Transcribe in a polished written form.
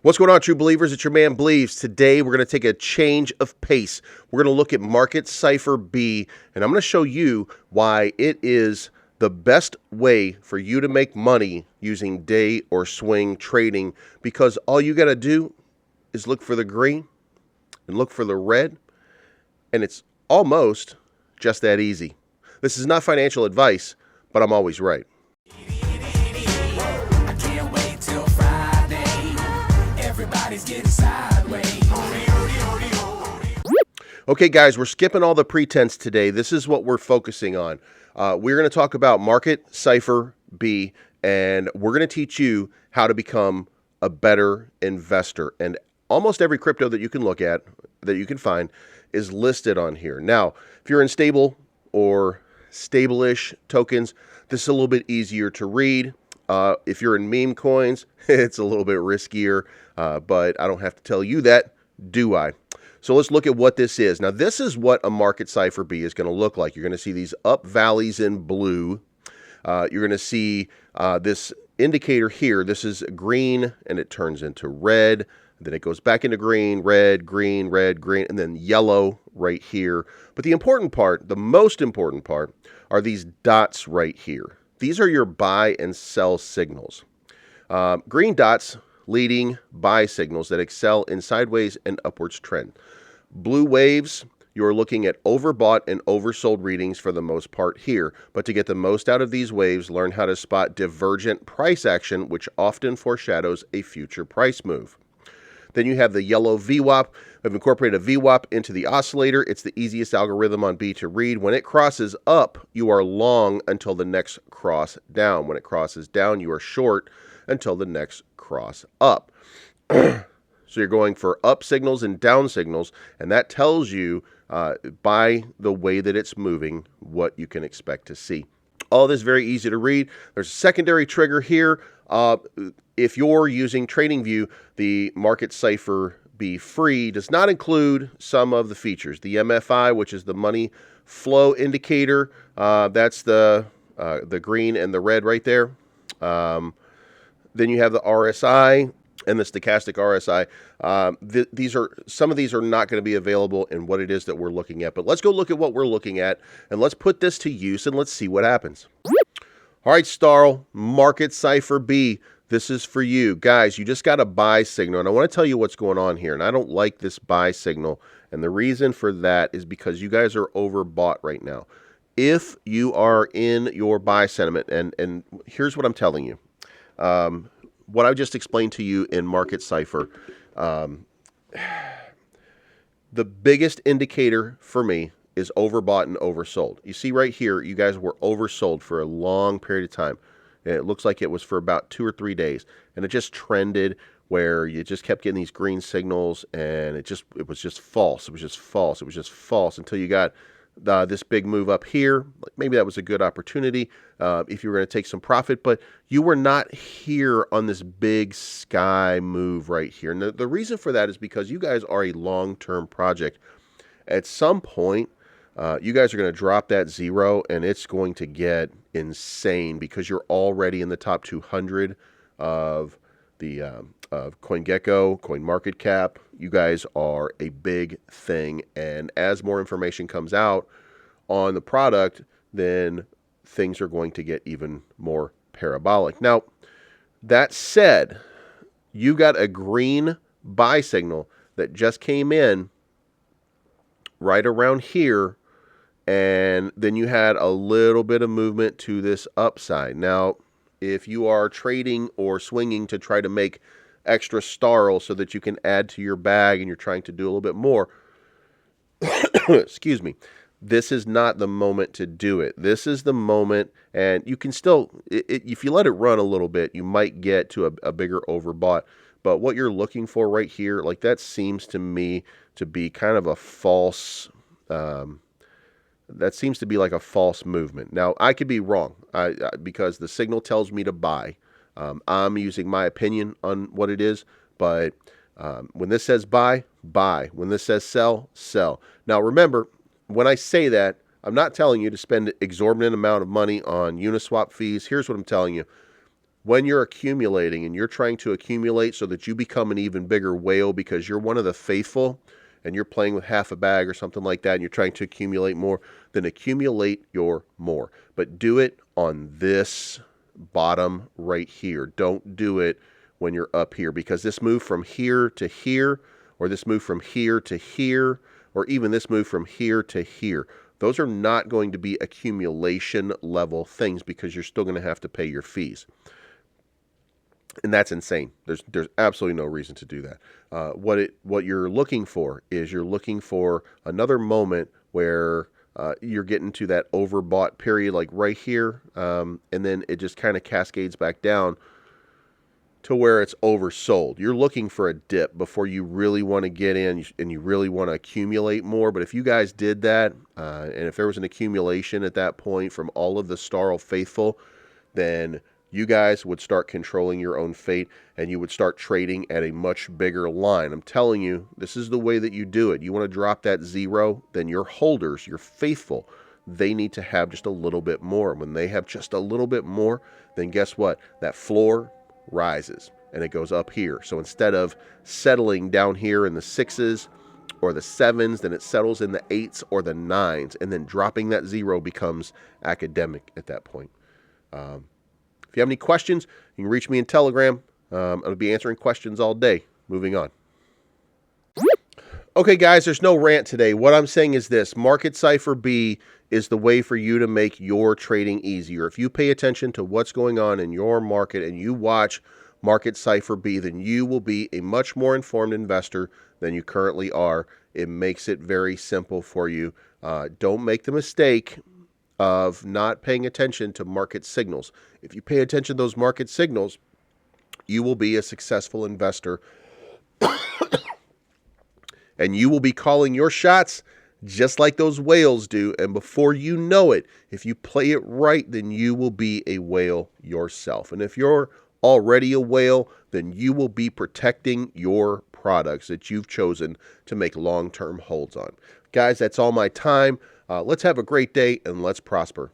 What's going on, true believers? It's your man Believes. Today, we're going to take a change of pace. We're going to look at market Cipher B, and I'm going to show you why it is the best way for you to make money using day or swing trading, because all you got to do is look for the green and look for the red, and it's almost just that easy. This is not financial advice, but I'm always right. Okay, guys, we're skipping all the pretense today. This is what we're focusing on. We're going to talk about market Cipher B, and we're going to teach you how to become a better investor. And almost every crypto that you can look at, that you can find, is listed on here. Now, if you're in stable or stable-ish tokens, this is a little bit easier to read. If you're in meme coins, it's a little bit riskier, but I don't have to tell you that, do I? So let's look at what this is. Now, this is what a market Cipher B is going to look like. You're going to see these up valleys in blue. You're going to see this indicator here. This is green, and it turns into red. Then it goes back into green, red, green, and then yellow right here. But the important part, the most important part, are these dots right here. These are your buy and sell signals. Green dots leading buy signals that excel in sideways and upwards trend. Blue waves, you're looking at overbought and oversold readings for the most part here. But to get the most out of these waves, learn how to spot divergent price action, which often foreshadows a future price move. Then you have the yellow VWAP. I've incorporated a VWAP into the oscillator. It's the easiest algorithm on B to read. When it crosses up, you are long until the next cross down. When it crosses down, you are short until the next cross up. So you're going for up signals and down signals, and that tells you by the way that it's moving what you can expect to see. All this is very easy to read. There's a secondary trigger here. If you're using TradingView, the market Cipher B free does not include some of the features. The MFI, which is the money flow indicator, that's the green and the red right there. Then you have the RSI and the stochastic RSI. Some of these are not going to be available in what it is that we're looking at. But let's go look at what we're looking at, and let's put this to use, and let's see what happens. All right, StarL, market Cipher B. This is for you. Guys, you just got a buy signal, and I want to tell you what's going on here. And I don't like this buy signal, and the reason for that is because you guys are overbought right now. If you are in your buy sentiment, and here's what I'm telling you. What I just explained to you in market Cipher, the biggest indicator for me is overbought and oversold. You see right here, you guys were oversold for a long period of time. And it looks like it was for about 2 or 3 days. And it just trended where you just kept getting these green signals, and it was just false. It was just false. It was just false until you got this big move up here. Maybe that was a good opportunity if you were going to take some profit, but you were not here on this big sky move right here. And the reason for that is because you guys are a long-term project. At some point, you guys are going to drop that zero, and it's going to get insane because you're already in the top 200 of the of CoinGecko, CoinMarketCap. You guys are a big thing, and as more information comes out on the product, then things are going to get even more parabolic. Now, that said, you got a green buy signal that just came in right around here, and then you had a little bit of movement to this upside. Now, if you are trading or swinging to try to make extra StarL so that you can add to your bag and you're trying to do a little bit more, excuse me, this is not the moment to do it. This is the moment, and you can still, if you let it run a little bit, you might get to a bigger overbought. But what you're looking for right here, like that seems to me to be kind of a false, that seems to be like a false movement. Now, I could be wrong because the signal tells me to buy. I'm using my opinion on what it is, but when this says buy, buy. When this says sell, sell. Now, remember, when I say that, I'm not telling you to spend an exorbitant amount of money on Uniswap fees. Here's what I'm telling you. when you're accumulating and you're trying to accumulate so that you become an even bigger whale because you're one of the faithful and you're playing with half a bag or something like that and you're trying to accumulate more, then accumulate your more. But do it on this bottom right here. Don't do it when you're up here, because this move from here to here, or this move from here to here, or even this move from here to here, those are not going to be accumulation level things because you're still going to have to pay your fees. And that's insane. There's absolutely no reason to do that. What you're looking for is you're looking for another moment where you're getting to that overbought period, like right here, and then it just kind of cascades back down to where it's oversold. You're looking for a dip before you really want to get in and you really want to accumulate more. But if you guys did that, and if there was an accumulation at that point from all of the StarL faithful, then you guys would start controlling your own fate and you would start trading at a much bigger line. I'm telling you, this is the way that you do it. You want to drop that zero, then your holders, your faithful, they need to have just a little bit more. When they have just a little bit more, then guess what? That floor rises and it goes up here. So instead of settling down here in the 6s or the 7s, then it settles in the 8s or the 9s, and then dropping that zero becomes academic at that point. If you have any questions, you can reach me in Telegram. I'll be answering questions all day. Moving on. Okay, guys, there's no rant today. What I'm saying is this: Market Cipher B is the way for you to make your trading easier. If you pay attention to what's going on in your market and you watch Market Cipher B, then you will be a much more informed investor than you currently are. It makes it very simple for you. Don't make the mistake of not paying attention to market signals. If you pay attention to those market signals, you will be a successful investor and you will be calling your shots just like those whales do. And before you know it, if you play it right, then you will be a whale yourself. And if you're already a whale, then you will be protecting your products that you've chosen to make long-term holds on. Guys, that's all my time. Let's have a great day and let's prosper.